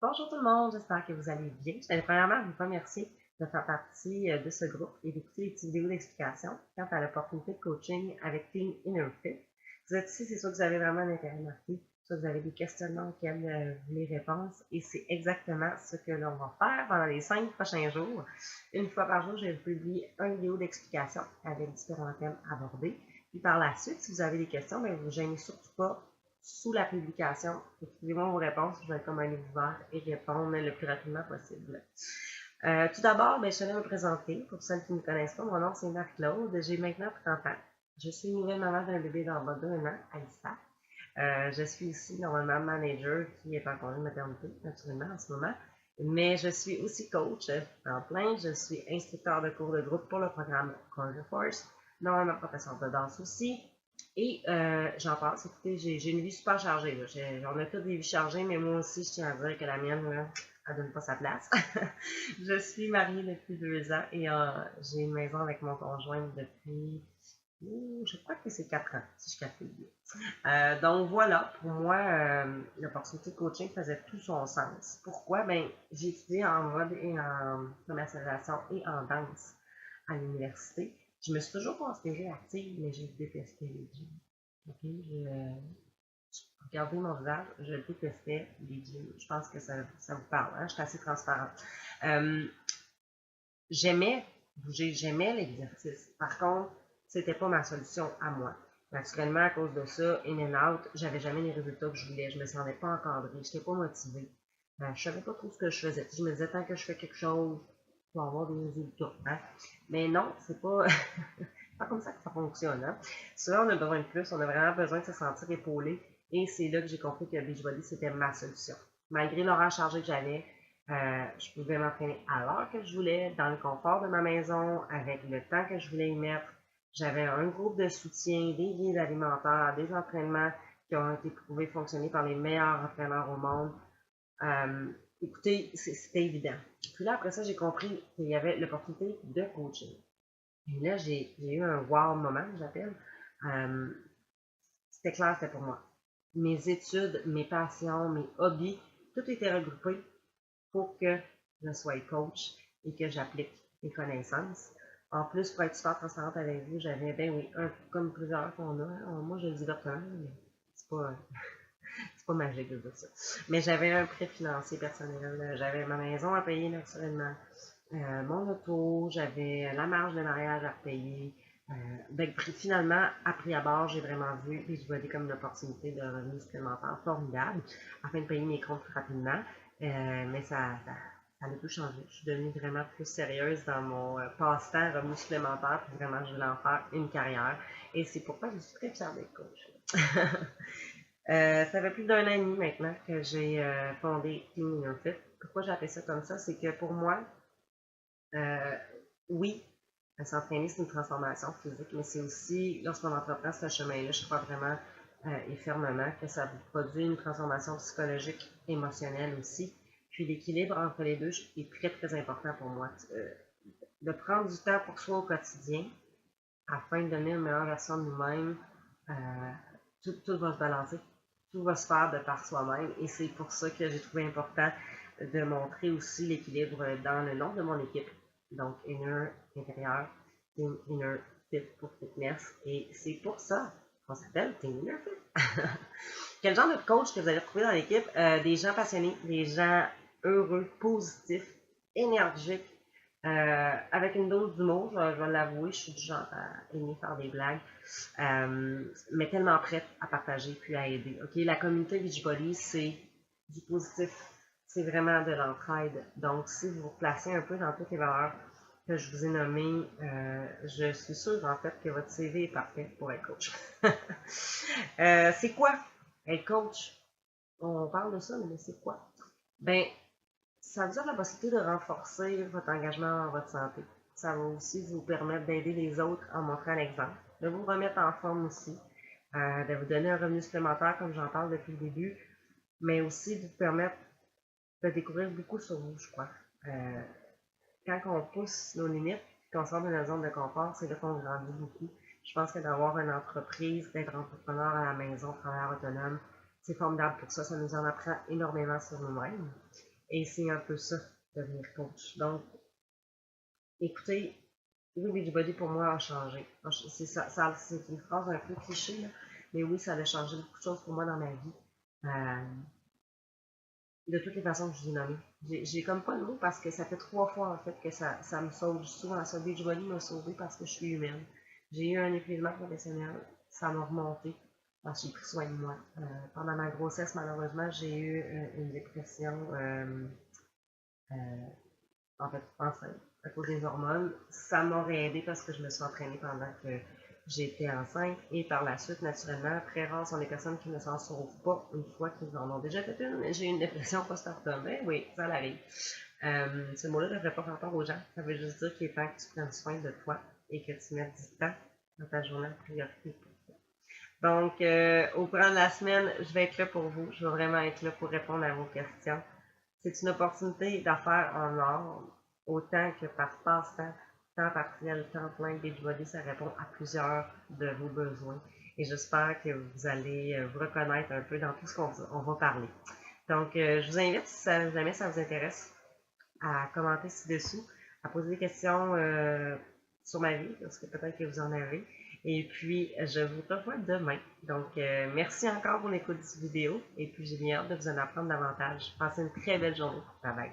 Bonjour tout le monde, j'espère que vous allez bien. Je voulais premièrement vous remercier de faire partie de ce groupe et d'écouter les petites vidéos d'explication quant à l'opportunité de coaching avec Team InnerFit. Vous êtes ici, c'est sûr que vous avez vraiment un intérêt marqué, soit vous avez des questionnements auxquels vous voulez réponse et c'est exactement ce que l'on va faire pendant les 5 prochains jours. Une fois par jour, je vais vous publier une vidéo d'explication avec différents thèmes abordés. Puis par la suite, si vous avez des questions, bien, vous ne gênez surtout pas sous la publication. Écrivez-moi vos réponses, je vais être comme un livre ouvert et répondre le plus rapidement possible. Tout d'abord, je vais me présenter. Pour celles qui ne me connaissent pas, mon nom c'est Marc-Claude. J'ai maintenant 30 ans. Je suis une nouvelle maman d'un bébé d'en bas d'un an, Alissa. Je suis ici normalement manager qui est en congé de maternité, naturellement, en ce moment. Mais je suis aussi coach en plein. Je suis instructeur de cours de groupe pour le programme Conjure Force. Normalement professeur de danse aussi. Et j'en passe. Écoutez, j'ai une vie super chargée. On a tous des vies chargées, mais moi aussi, je tiens à dire que la mienne, là, elle donne pas sa place. Je suis mariée depuis 2 ans et j'ai une maison avec mon conjoint depuis, je crois que c'est 4 ans, si je calcule bien. Donc voilà, pour moi, l'opportunité de coaching faisait tout son sens. Pourquoi? Ben, j'ai étudié en mode et en commercialisation et en danse à l'université. Je me suis toujours considérée active, mais j'ai détesté les gyms. Okay? Regardez mon visage, je détestais les gyms. Je pense que ça vous parle, hein? Je suis assez transparente. Euh, J'aimais bouger, j'aimais l'exercice. Par contre, c'était pas ma solution à moi. Naturellement, à cause de ça, in and out, j'avais jamais les résultats que je voulais. Je me sentais pas encadrée, je n'étais pas motivée. Je savais pas trop ce que je faisais. Je me disais, tant que je fais quelque chose, je vais avoir des résultats. Hein? Mais non, c'est pas, pas comme ça que ça fonctionne. Hein? Souvent, on a besoin de plus, on a vraiment besoin de se sentir épaulé. Et c'est là que j'ai compris que Beachbody, c'était ma solution. Malgré l'horaire chargé que j'avais, je pouvais m'entraîner à l'heure que je voulais, dans le confort de ma maison, avec le temps que je voulais y mettre. J'avais un groupe de soutien, des guides alimentaires, des entraînements qui ont été prouvés fonctionner par les meilleurs entraîneurs au monde. Euh, Écoutez, c'était évident. Puis là, après ça, j'ai compris qu'il y avait l'opportunité de coaching. Et là, j'ai eu un wow moment, j'appelle. Euh, C'était clair, c'était pour moi. Mes études, mes passions, mes hobbies, tout était regroupé pour que je sois coach et que j'applique mes connaissances. En plus, pour être super transparente avec vous, j'avais, ben oui, comme plusieurs qu'on a, hein, moi je le dis vertement, mais c'est pas magique de dire ça. Mais j'avais un prêt financier personnel, j'avais ma maison à payer naturellement, mon auto, j'avais la marge de mariage à repayer. Finalement, à prix abord, j'ai vraiment vu et je voyais comme une opportunité de revenus supplémentaires formidable afin de payer mes comptes plus rapidement. Mais ça a tout changé. Je suis devenue vraiment plus sérieuse dans mon passe-temps, revenus supplémentaires, puis vraiment, je voulais en faire une carrière. Et c'est pourquoi je suis très fière d'être coach. Ça fait plus d'un an et demi maintenant que j'ai fondé Team Fit. Pourquoi j'ai appelé ça comme ça? C'est que pour moi, euh, oui, s'entraîner, c'est une transformation physique, mais c'est aussi, lorsqu'on entreprend ce chemin-là, je crois vraiment et fermement que ça vous produit une transformation psychologique, émotionnelle aussi. Puis l'équilibre entre les deux est très, très important pour moi. De prendre du temps pour soi au quotidien afin de donner une meilleure version de nous-mêmes, euh, tout va se balancer, tout va se faire de par soi-même et c'est pour ça que j'ai trouvé important de montrer aussi l'équilibre dans le nom de mon équipe. Donc, Inner, intérieur, Team Inner Fit pour Fitness. Et c'est pour ça qu'on s'appelle Team Inner Fit. Quel genre de coach que vous allez retrouver dans l'équipe? Des gens passionnés, des gens heureux, positifs, énergiques, avec une dose d'humour, je vais l'avouer, je suis du genre à aimer faire des blagues, mais tellement prête à partager puis à aider. Ok, la communauté Beachbody, c'est du positif, c'est vraiment de l'entraide. Donc, si vous vous placez un peu dans toutes les valeurs que je vous ai nommées, je suis sûre en fait que votre CV est parfait pour être coach. C'est quoi être coach? On parle de ça, mais c'est quoi? Ben, ça vous donne la possibilité de renforcer votre engagement en votre santé. Ça va aussi vous permettre d'aider les autres en montrant l'exemple, de vous remettre en forme aussi, de vous donner un revenu supplémentaire comme j'en parle depuis le début, mais aussi de vous permettre de découvrir beaucoup sur vous, je crois. Euh, Quand on pousse nos limites, qu'on sort de notre zone de confort, c'est là qu'on grandit beaucoup. Je pense que d'avoir une entreprise, d'être entrepreneur à la maison, travailleur autonome, c'est formidable pour ça. Ça nous en apprend énormément sur nous-mêmes. Et c'est un peu ça, devenir coach. Donc, écoutez, oui, Beachbody pour moi a changé. C'est une phrase un peu cliché, là, mais oui, ça a changé beaucoup de choses pour moi dans ma vie. De toutes les façons que je vous ai nommées. J'ai comme pas le mot parce que ça fait 3 fois en fait que ça me sauve. Souvent, ça, Beachbody m'a sauvé parce que je suis humaine. J'ai eu un épuisement professionnel, ça m'a remonté parce que j'ai pris soin de moi. Pendant ma grossesse, malheureusement, j'ai eu une dépression euh, en fait, enceinte, à cause des hormones. Ça m'aurait aidé parce que je me suis entraînée pendant que j'étais enceinte. Et par la suite, naturellement, très rares sont les personnes qui ne s'en sauvent pas une fois qu'ils en ont déjà fait une. J'ai eu une dépression post-partum. Ben oui, ça arrive. Ce mot-là ne devrait pas faire peur aux gens. Ça veut juste dire qu'il est temps que tu prennes soin de toi et que tu mettes du temps dans ta journée en priorité pour toi. Donc, au courant de la semaine, je vais être là pour vous. Je vais vraiment être là pour répondre à vos questions. C'est une opportunité d'affaires en or, autant que par passe-temps, temps partiel, temps plein. Beachbody, ça répond à plusieurs de vos besoins. Et j'espère que vous allez vous reconnaître un peu dans tout ce qu'on va parler. Donc, je vous invite, si jamais ça vous intéresse, à commenter ci-dessous, à poser des questions sur ma vie, parce que peut-être que vous en avez. Et puis, je vous revois demain. Donc, merci encore pour l'écoute de cette vidéo. Et puis, j'ai bien hâte de vous en apprendre davantage. Passez une très belle journée. Bye bye.